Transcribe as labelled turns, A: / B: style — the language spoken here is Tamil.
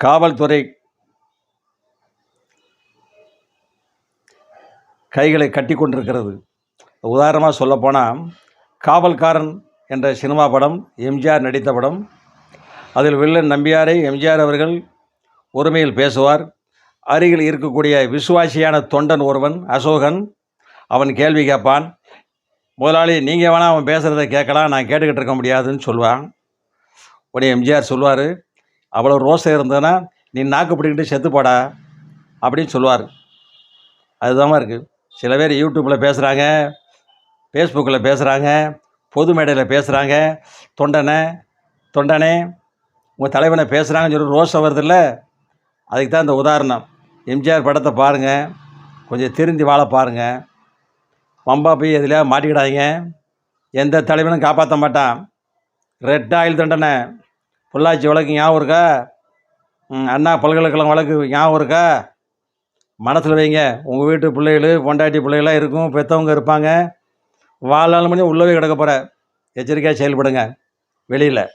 A: காவல்துறை கைகளை கட்டி கொண்டிருக்கிறது. உதாரணமாக சொல்லப்போனால் காவல்காரன் என்ற சினிமா படம் எம்ஜிஆர் நடித்த படம். அதில் வில்லன் நம்பியாரை எம்ஜிஆர் அவர்கள் உரிமையில் பேசுவார். அருகில் இருக்கக்கூடிய விசுவாசியான தொண்டன் ஒருவன் அசோகன், அவன் கேள்வி கேட்பான். முதலாளி, நீங்கள் வேணால் அவன் பேசுகிறத கேட்கலாம், நான் கேட்டுக்கிட்டு இருக்க முடியாதுன்னு சொல்லுவான். உடனே எம்ஜிஆர் சொல்லுவார், அவ்வளோ ரோசை இருந்ததுன்னா நீ நாக்கு பிடிக்கிட்டு செத்து போடா அப்படின்னு சொல்லுவார். அதுதான் இருக்குது. சில பேர் யூடியூப்பில் பேசுகிறாங்க, ஃபேஸ்புக்கில் பேசுகிறாங்க, பொது மேடையில் பேசுகிறாங்க. தொண்டனே உங்கள் தலைவனை பேசுகிறாங்கன்னு சொல்லி ரோசை வருதில்ல, அதுக்கு தான் இந்த உதாரணம். எம்ஜிஆர் படத்தை பாருங்கள், கொஞ்சம் திருந்தி வாழ பாருங்கள். வம்பா போய் எதுலையா மாட்டிக்கிடாதீங்க. எந்த தலைவனும் காப்பாற்ற மாட்டான். ரெட் ஆயில் தண்டனை, பொள்ளாச்சி வழக்கு ஞாபகம் இருக்கா? அண்ணா பல்கலைக்கழகம் வழக்கு ஞாபகம் இருக்கா? மனசில் வைங்க. உங்கள் வீட்டு பிள்ளைகள், பொண்டாட்டி பிள்ளைகளாக இருக்கும், பெற்றவங்க இருப்பாங்க. வாழ்நாள் மணி உள்ளவே கிடக்க போகிற. எச்சரிக்கையாக செயல்படுங்க வெளியில்.